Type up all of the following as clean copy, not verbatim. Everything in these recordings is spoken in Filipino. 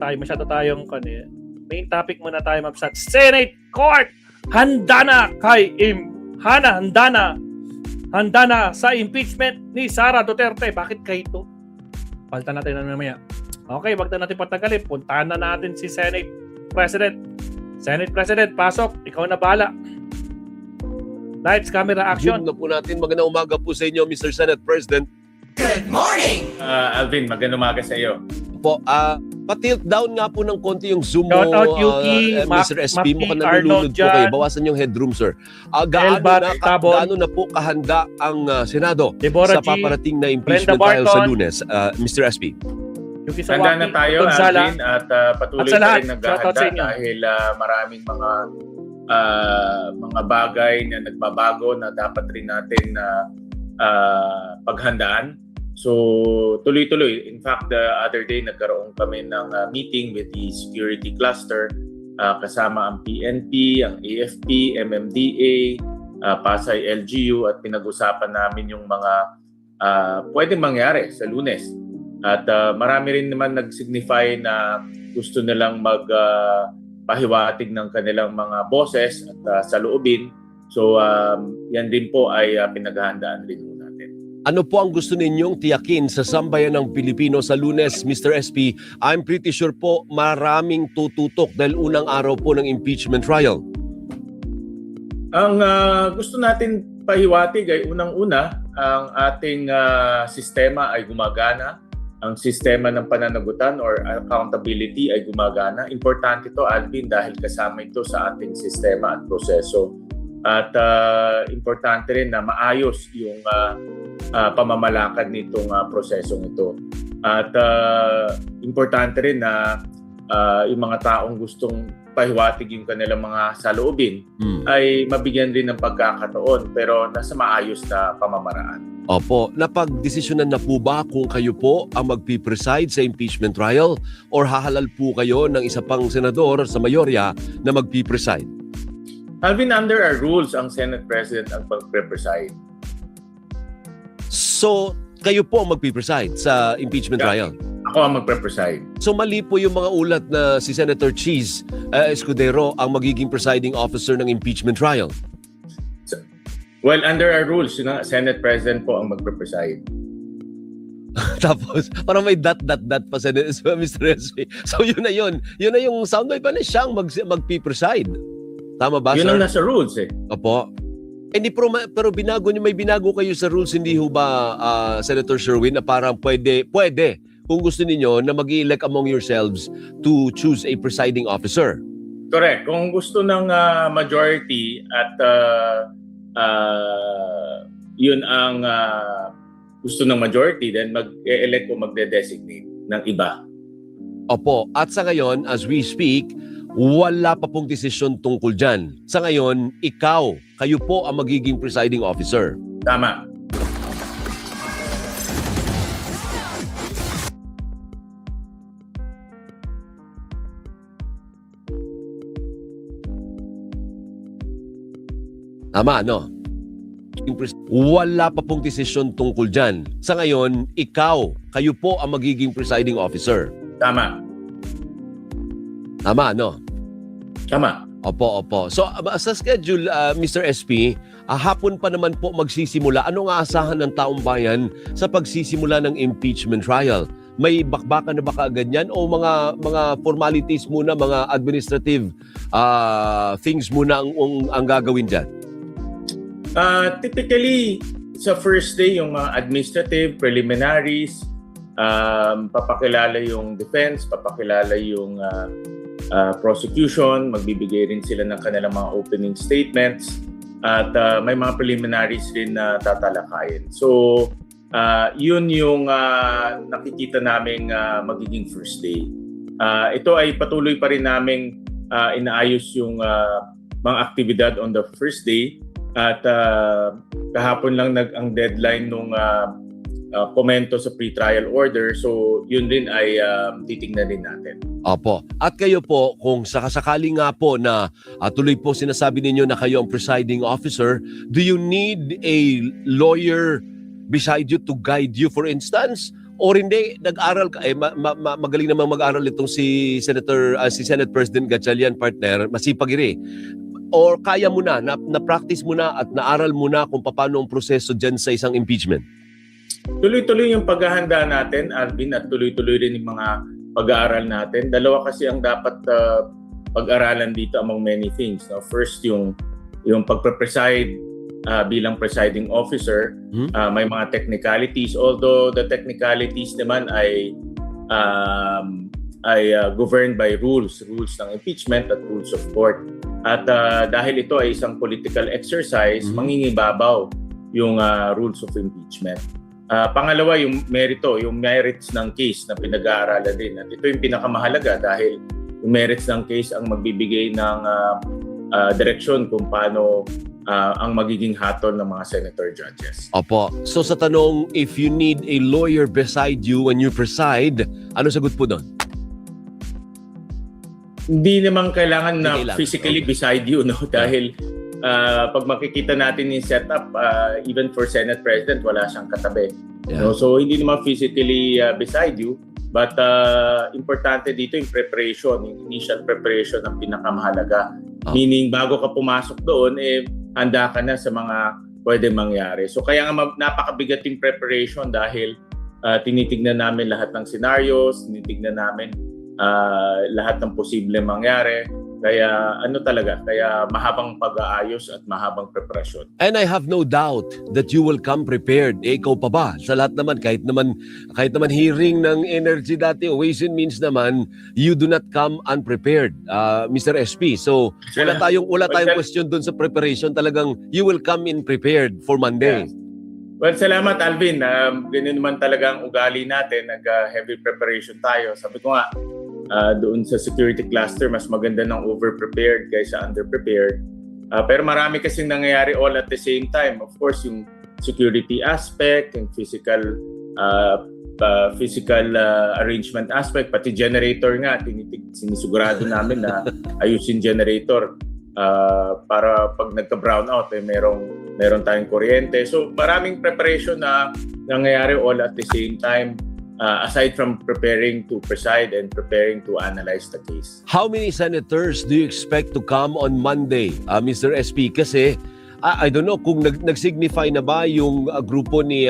masyado tayong main topic muna tayo, mabsat. Senate Court handa na handa na sa impeachment ni Sara Duterte. Bakit kayo? Palitan natin na mamaya. Okay, wag na natin patagalin. Puntahan na natin si Senate President. Senate President, pasok. Ikaw na bahala. Lights, camera, action. Zoom na po natin. Magandang umaga po sa inyo, Mr. Senate President. Good morning! Alvin, magandang umaga sa iyo. Po, pa-tilt down nga po ng konti yung Zoom mo, Shout out, Yuki, Mr. SP. Maki, Mukhang Arnold nalulunod po kayo. dyan. Bawasan yung headroom, sir. Elbat, Tabon. Gaano na po kahanda ang Senado Deborah sa G, paparating na Brenda impeachment trial sa Barton. Lunes, Mr. SP? Yung Handa na tayo, Alvin, at patuloy At sa lahat, pa rin shout out sa naghahanda inyo. dahil maraming mga bagay na nagbabago na dapat rin natin paghandaan. So, tuloy-tuloy. In fact, the other day, nagkaroon kami ng meeting with the security cluster kasama ang PNP, ang AFP, MMDA, Pasay LGU at pinag-usapan namin yung mga pwedeng mangyari sa Lunes. At marami rin naman nag-signify na gusto nilang magpahiwatig ng kanilang mga boses at saloobin. So, yan din po ay pinaghahandaan rin natin. Ano po ang gusto ninyong tiyakin sa sambayan ng Pilipino sa Lunes, Mr. SP? I'm pretty sure po maraming tututok dahil unang araw po ng impeachment trial. Ang gusto natin pahiwatig ay unang-una, ang ating sistema ay gumagana. Ang sistema ng pananagutan or accountability ay gumagana. Importante ito, Alvin, dahil kasama ito sa ating sistema at proseso. At importante rin na maayos yung pamamalakad nitong prosesong ito. At importante rin na yung mga taong gustong pahiwatig yung kanilang mga saloobin ay mabigyan rin ng pagkakataon pero nasa maayos na pamamaraan. Opo, napagdesisyonan na po ba kung kayo po ang magpipreside sa impeachment trial or hahalal po kayo ng isa pang senador sa mayorya na magpipreside? Alvin, under our rules, ang Senate President ang magpe-preside. So, kayo po ang magpipreside sa impeachment trial? Ako ang magpe-preside. So, mali po yung mga ulat na si Senator Cheese Escudero ang magiging presiding officer ng impeachment trial? Well, under our rules, Senate President po ang magpe-preside. Tapos, parang may dot pa sa Mr. SP. So, yun na yun. Yun na yung soundbite pa na siyang magpipreside. Tama ba, Yun sir? ang nasa rules eh. Opo. Hindi pero may binago kayo sa rules, hindi ho ba, Senator Sherwin, na parang pwede, kung gusto ninyo na mag-elect among yourselves to choose a presiding officer? Correct. Kung gusto ng majority at yun ang gusto ng majority, then mag-elect o magde-designate ng iba. Opo. At sa ngayon, as we speak, wala pa pong desisyon tungkol dyan. Sa ngayon, kayo po ang magiging presiding officer. Tama. Tama, no? Wala pa pong desisyon tungkol dyan. Sa ngayon, kayo po ang magiging presiding officer. Tama. Tama, no? Tama. Opo. So, sa schedule, Mr. SP, hapon pa naman po magsisimula. Anong aasahan ng taong bayan sa pagsisimula ng impeachment trial? May bakbakan na ba kaagad yan o mga formalities muna, mga administrative things muna ang gagawin dyan? Typically, sa first day, yung mga administrative preliminaries, papakilala yung defense, papakilala yung prosecution, magbibigay rin sila ng kanilang mga opening statements at may mga preliminaries rin na tatalakayin. So, yun yung nakikita naming magiging first day. Ito ay patuloy pa rin naming inaayos yung mga aktibidad on the first day at kahapon lang ang deadline nung komento sa pre-trial order. So, yun din ay titingnan din natin. Opo. At kayo po, kung sakasakali nga po na tuloy po sinasabi ninyo na kayo ang presiding officer, do you need a lawyer beside you to guide you, for instance? Or hindi, nag-aral ka, magaling namang mag-aral itong si Senate President Gatchalian, partner, masipag rin. Or kaya mo na-practice mo na at naaral mo na kung paano ang proseso dyan sa isang impeachment? Tuloy-tuloy yung paghahanda natin, Alvin, at tuloy-tuloy rin yung mga pag-aaral natin. Dalawa kasi ang dapat pag-aralan dito among many things. No? First, yung pagpe-preside bilang presiding officer, may mga technicalities. Although the technicalities naman ay governed by rules ng impeachment at rules of court. At dahil ito ay isang political exercise, mangingibabaw yung rules of impeachment. Pangalawa, yung merits ng case na pinag-aaralan din. At ito yung pinakamahalaga dahil yung merits ng case ang magbibigay ng direksyon kung paano ang magiging hatol ng mga senator judges. Opo. So sa tanong, if you need a lawyer beside you when you preside, ano sagot po doon? Hindi naman kailangan na Hindi kailangan. physically beside you, no? Dahil pag makikita natin yung setup, even for Senate President, wala siyang katabi. Yeah. No? So hindi naman physically beside you, but importante dito yung preparation, yung initial preparation ang pinakamahalaga. Meaning bago ka pumasok doon, handa ka na sa mga pwede mangyari. So kaya nga napakabigat yung preparation dahil tinitignan namin lahat ng scenarios, tinitignan namin lahat ng posible mangyari. Kaya kaya mahabang pag-aayos at mahabang preparasyon. And I have no doubt that you will come prepared. Ikaw pa ba? Sa lahat naman, kahit naman hearing ng energy dati, Ways and Means naman, you do not come unprepared, Mr. SP. So, wala tayong question dun sa preparation. Talagang you will come in prepared for Monday. Yeah. Well, salamat Alvin. Ganyan naman talaga ang ugali natin. Nag-heavy preparation tayo. Sabi ko nga, doon sa security cluster, mas maganda ng over-prepared kaysa under-prepared. Pero marami kasing nangyayari all at the same time. Of course, yung security aspect, yung physical arrangement aspect, pati generator nga, sinisigurado namin na ayusin generator para pag nagka-brownout, meron tayong kuryente. So maraming preparation na nangyayari all at the same time. Aside from preparing to preside and preparing to analyze the case. How many senators do you expect to come on Monday, Mr. SP? Kasi, I don't know kung nag-signify na ba yung grupo ni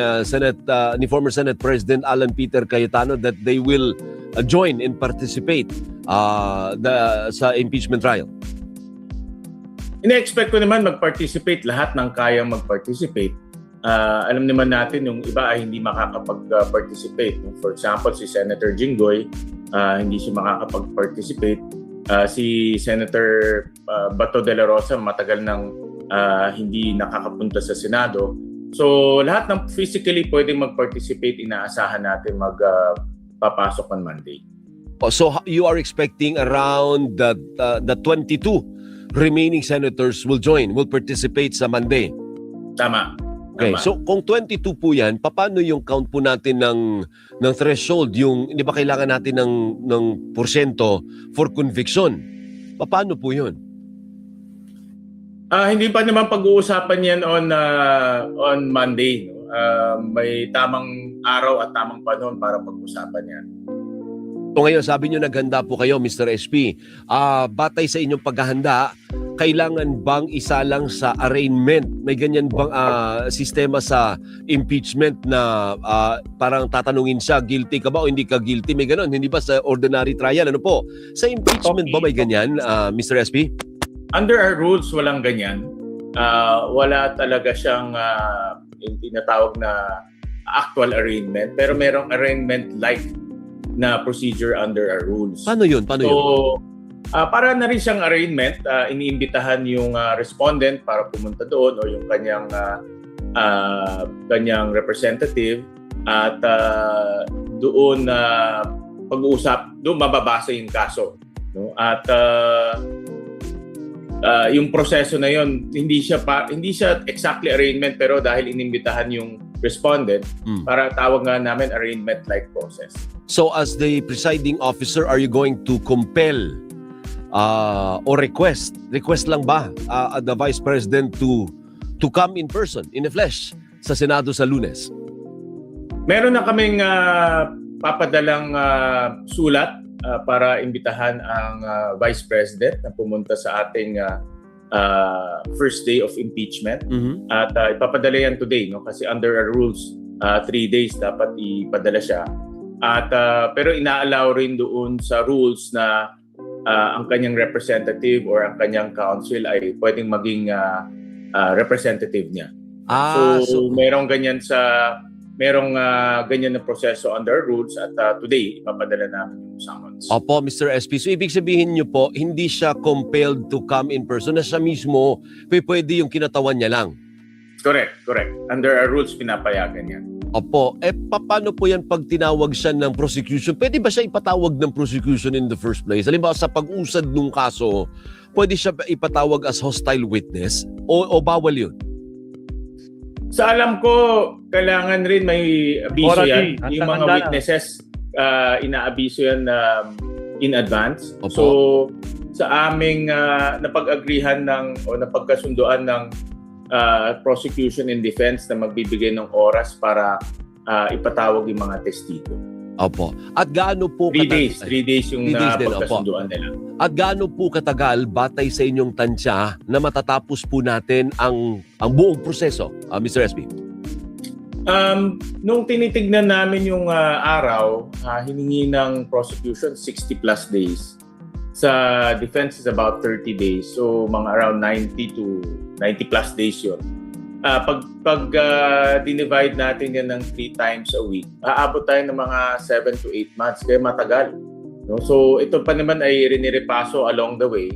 former Senate President Alan Peter Cayetano that they will join and participate sa impeachment trial? Ina-expect ko naman mag-participate lahat ng kayang mag-participate. Alam naman natin yung iba ay hindi makakapag-participate. For example, si Senator Jinggoy, hindi siya makakapag-participate. Si Senator Bato de la Rosa, matagal nang hindi nakakapunta sa Senado. So lahat ng physically pwedeng mag-participate, inaasahan natin magpapasok on Monday. So you are expecting around the 22 remaining senators will participate sa Monday? Tama. Okay, so kung 22 po yan, paano yung count po natin ng threshold? Yung hindi ba kailangan natin ng porsyento for conviction? Paano po yun? Hindi pa naman pag-uusapan yan on Monday. No? May tamang araw at tamang panahon para pag-usapan yan. So ngayon, sabi nyo naghanda po kayo, Mr. SP. Batay sa inyong paghahanda, kailangan bang isa lang sa arraignment? May ganyan bang sistema sa impeachment na parang tatanungin siya, guilty ka ba o hindi ka guilty? May ganon, hindi ba sa ordinary trial? Ano po? Sa impeachment ba may ganyan, Mr. SP? Under our rules, walang ganyan. Wala talaga siyang yung tinatawag na actual arraignment, pero merong arraignment-like na procedure under our rules. Paano yun? Para na rin siyang arraignment, iniimbitahan yung respondent para pumunta doon o yung kanyang representative at doon doon mababasa yung kaso. No? At yung proseso na yun, hindi siya exactly arraignment, pero dahil inimbitahan yung respondent, para tawag nga namin arraignment-like process. So as the presiding officer, are you going to compel or request lang ba the Vice President to come in person, in the flesh, sa Senado sa Lunes? Meron na kaming papadalang sulat para imbitahan ang Vice President na pumunta sa ating first day of impeachment. Mhm. At ipapadala yan today, no? Kasi under our rules, 3 days dapat ipadala siya. At pero inaalaw rin doon sa rules na ang kanyang representative or ang kanyang counsel ay pwedeng maging representative niya. So merong ganyan ganyan na proseso under rules at today ipapadala namin yung summons. Opo, Mr. SP. So, ibig sabihin niyo po, hindi siya compelled to come in person, na siya mismo, pwede yung kinatawan niya lang. Correct. Under our rules, pinapayagan yan. Opo. Paano po yan pag tinawag siya ng prosecution? Pwede ba siya ipatawag ng prosecution in the first place? Halimbawa, sa pag-usad ng kaso, pwede siya ipatawag as hostile witness? O bawal yun? Sa alam ko, kailangan rin may abiso Already, yan. Yung mga handa-handa na. witnesses, inaabiso yan in advance. Opo. So, sa aming napag-agrihan o napagkasunduan ng prosecution and defense na magbibigay ng oras para ipatawag yung mga testigo. Opo. At gaano po 3 days. 3 days yung 3 days din, napagkasunduan nila. At gaano po katagal, batay sa inyong tansya, na matatapos po natin ang buong proseso, Mr. SP? Nung tinitignan namin yung araw, hiningi ng prosecution 60 plus days. Sa defense is about 30 days. So mga around 90 to 90 plus days yun. Pag dinivide natin yan ng 3 times a week, aabot tayo ng mga 7 to 8 months. Kaya matagal. No? So ito pa naman ay rinirepaso along the way.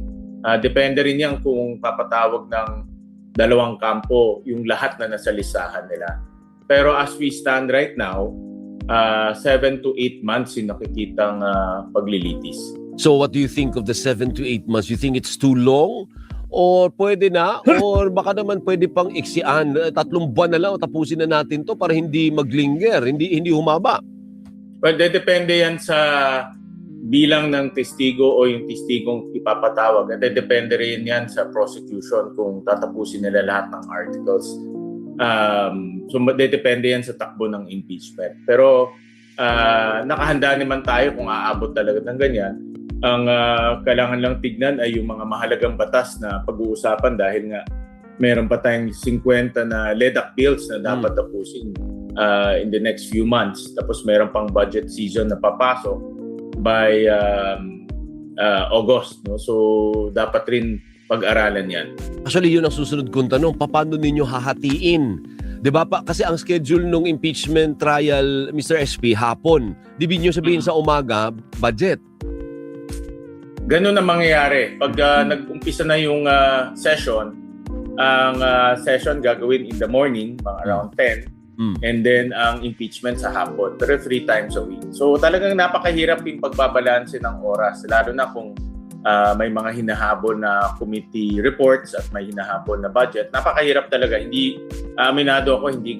Depende rin yan kung papatawag ng 2 kampo yung lahat na nasa listahan nila. Pero as we stand right now, 7 to 8 months yung nakikitang paglilitis. So what do you think of the 7 to 8 months? You think it's too long? Or pwede na? Or baka naman pwede pang iksian? 3 buwan na lang, tapusin na natin to para hindi maglinger, hindi humaba. Well, depende yan sa bilang ng testigo o yung testigong ipapatawag. At depende rin yan sa prosecution kung tatapusin nila lahat ng articles. So depende yan sa takbo ng impeachment. Pero nakahanda naman tayo kung aabot talaga ng ganyan. Ang kailangan lang tignan ay yung mga mahalagang batas na pag-uusapan dahil nga meron pa tayong 50 na LEDAC bills na dapat tapusin in the next few months. Tapos meron pang budget season na papasok by August. No? So dapat rin pag-aralan yan. Actually, yun ang susunod kong tanong. Paano ninyo hahatiin? Diba pa? Kasi ang schedule ng impeachment trial, Mr. SP, hapon. Di ba nyo sabihin sa umaga, budget? Ganun ang mangyayari. Pag nag-umpisa na yung session, ang session gagawin in the morning, mga around 10, and then ang impeachment sa hapon, pero 3 times a week. So talagang napakahirap yung pagbabalanse ng oras, lalo na kung may mga hinahabol na committee reports at may hinahabol na budget. Napakahirap talaga. Hindi, aminado ako, hindi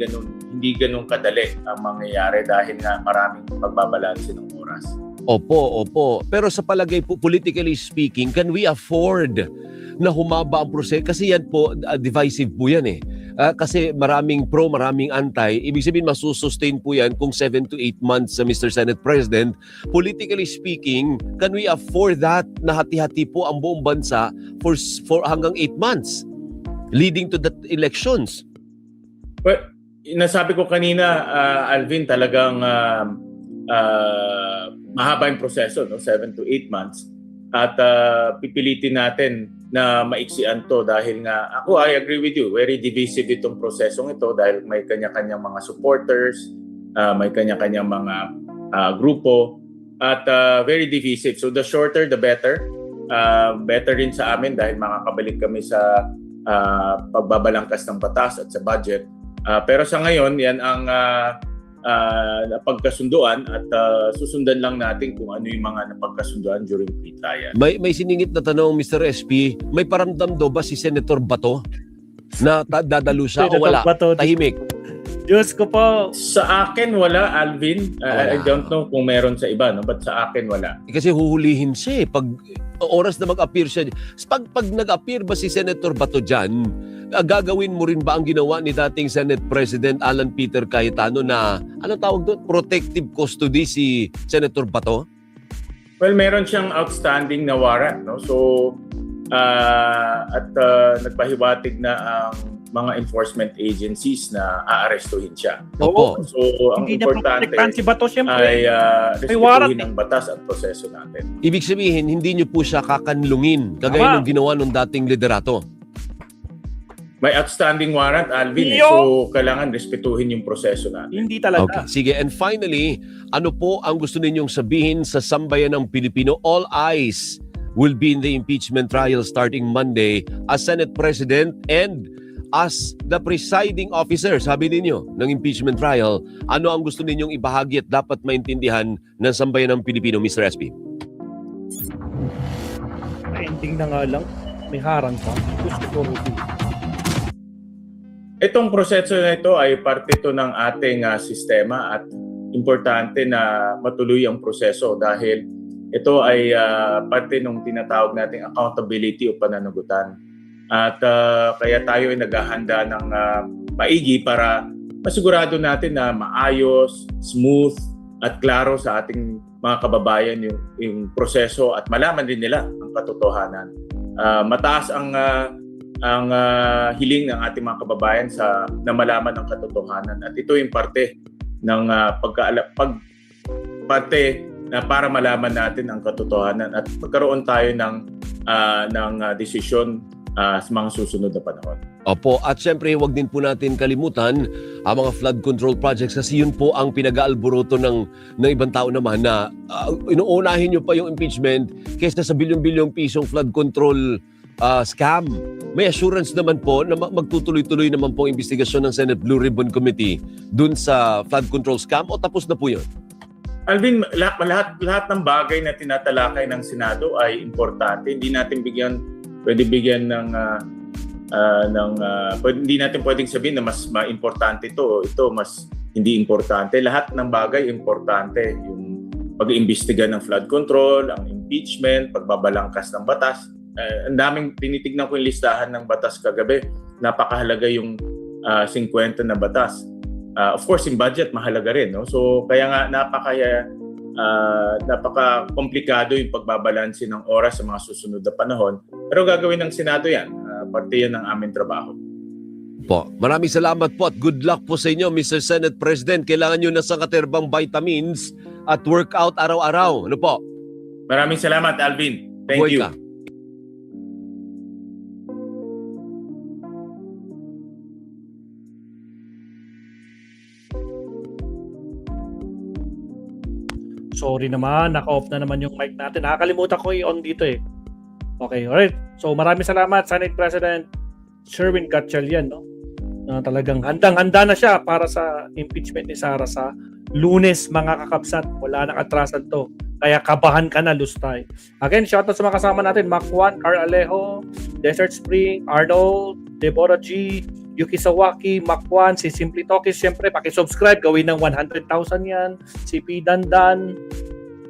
ganun kadali ang mangyayari dahil nga maraming pagbabalanse ng oras. Opo. Pero sa palagay po, politically speaking, can we afford na humaba ang proseso? Kasi yan po, divisive po yan eh. Kasi maraming pro, maraming anti. Ibig sabihin, masusustain po yan kung 7 to 8 months sa Mr. Senate President. Politically speaking, can we afford that na hati-hati po ang buong bansa for hanggang 8 months leading to the elections? Well, nasabi ko kanina, Alvin, talagang mahaba yung proseso, no? 7 to 8 months. At pipilitin natin na maiksian to dahil nga, ako, I agree with you, very divisive itong prosesong ito dahil may kanya-kanyang mga supporters, may kanya-kanyang mga grupo, at very divisive. So the shorter, the better. Better rin sa amin dahil makakabalik kami sa pagbabalangkas ng batas at sa budget. Pero sa ngayon, yan ang napagkasunduan at susundan lang natin kung ano yung mga napagkasunduan during pre-trial. May siningit na tanong, Mr. SP, may paramdam daw ba si Senator Bato na dadalo siya o wala? Bato, Tahimik. Diyos ko po. Sa akin wala, Alvin. I don't know kung meron sa iba, no? But sa akin wala. Kasi huhulihin siya eh. Pag oras na mag-appear siya. Pag nag-appear ba si Senator Bato dyan, gagawin mo rin ba ang ginawa ni dating Senate President Alan Peter Cayetano na, ano tawag doon, protective custody si Senator Bato? Well, meron siyang outstanding na warrant, no? So nagpahiwatig na ang mga enforcement agencies na aarestuhin siya. Opo. So ang Hindi niya importante protektahan si Bato, siyempre. ay warrant respetuhin ang batas at proseso natin. Ibig sabihin, hindi niyo po siya kakanlungin kagaya ng ginawa ng dating liderato. May outstanding warrant, Alvin. Iyo! So kailangan respetuhin yung proseso natin. Hindi talaga. Okay, sige. And finally, ano po ang gusto ninyong sabihin sa sambayan ng Pilipino? All eyes will be in the impeachment trial starting Monday as Senate President and as the presiding officer, sabi ninyo, ng impeachment trial. Ano ang gusto ninyong ibahagi at dapat maintindihan ng sambayan ng Pilipino, Mr. SP? Ending na nga lang. May harang pa. Gusto ko rin. Itong proseso na ito ay parte ito ng ating sistema at importante na matuloy ang proseso dahil ito ay parte ng tinatawag nating accountability o pananagutan. At kaya tayo ay naghahanda ng maigi para masigurado natin na maayos, smooth at klaro sa ating mga kababayan yung proseso at malaman din nila ang katotohanan. Mataas ang hiling ng ating mga kababayan na malaman ang katotohanan at ito yung parte ng parte na para malaman natin ang katotohanan at magkaroon tayo ng desisyon sa mga susunod na panahon. Opo, at syempre huwag din po natin kalimutan ang mga flood control projects kasi yun po ang pinag-aalboroto ng ibang tao naman na inuunahin nyo pa yung impeachment kaysa sa bilyon-bilyong pisong flood control scam. May assurance naman po na magtutuloy-tuloy naman po ang investigasyon ng Senate Blue Ribbon Committee dun sa flood control scam o tapos na po yun? Alvin, lahat ng bagay na tinatalakay ng Senado ay importante. Hindi natin pwede bigyan hindi natin pwedeng sabihin na mas importante ito mas hindi importante. Lahat ng bagay importante. Yung pag-iimbestiga ng flood control, ang impeachment, pagbabalangkas ng batas. Ang daming tinitignan ko yung listahan ng batas kagabi. Napakahalaga yung 50 na batas. Of course, yung budget mahalaga rin, no? So kaya nga napaka-komplikado yung pagbabalansin ng oras sa mga susunod na panahon. Pero gagawin ng Senado yan. Parte yan ng aming trabaho. Po, maraming salamat po at good luck po sa inyo, Mr. Senate President. Kailangan nyo na sa katerbang vitamins at workout araw-araw. Ano po? Maraming salamat, Alvin. Thank Buhay you. ka. Sorry naman, naka-off na naman yung mic natin. Nakakalimutan ko i-on dito eh. Okay, alright. So maraming salamat, Senate President Sherwin Gatchalian, no? Na talagang handang-handa na siya para sa impeachment ni Sara sa Lunes, mga kakabsat. Wala nang atrasan to. Kaya kabahan ka na, Lustay. Again, shoutout sa mga kasama natin. Macwan, Carl Alejo, Desert Spring, Arnold, Deborah G, Yuki Sawaki, Macwan, si Simply Talkies. Siyempre, pakisubscribe. Gawin ng 100,000 yan. Si P. Dandan,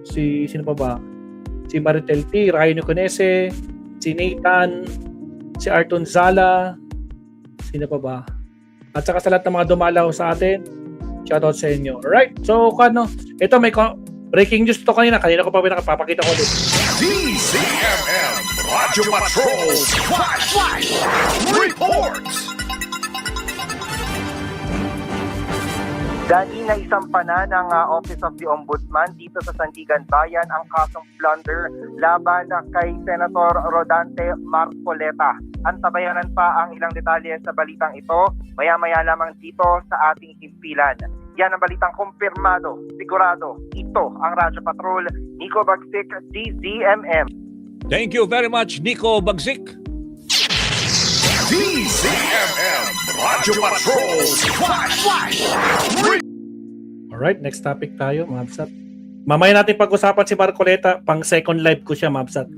sino pa ba? Si Maritel T, Ryan Conese, si Nathan, si Arton Zala, sino pa ba? At saka sa lahat ng mga dumalaw sa atin, shoutout sa inyo. Alright, so ito may breaking news to kanina ko pa pinapapakita ko ulit. DCMM Radyo Patrol Flash Reports. Dani na isampana ng Office of the Ombudsman dito sa Sandigan Bayan ang kasong plunder laban kay Senator Rodante Marcoleta. Antabayanan pa ang ilang detalye sa balitang ito maya-maya lamang dito sa ating himpilan. Yan ang balitang kumpirmado, sigurado. Ito ang Radyo Patrol, Nico Bagsik, DZMM. Thank you very much, Nico Bagsik. DCMM Radyo Patrol Flash Alright, next topic tayo, Mabsat. Mamaya natin pag-usapan si Marcoleta, pang second live ko siya, Mabsat.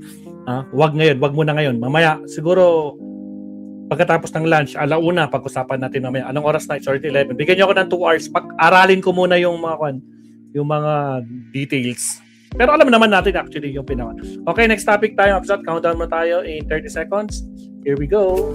Wag muna ngayon. Mamaya, siguro pagkatapos ng lunch, alauna, pag-usapan natin mamaya. Anong oras na? It's already 11. Bigyan niyo ako ng 2 hours. Pag-aralin ko muna yung mga details. Pero alam naman natin actually yung pinawan. Okay, next topic tayo, Mabsat. Countdown mo tayo in 30 seconds. Here we go.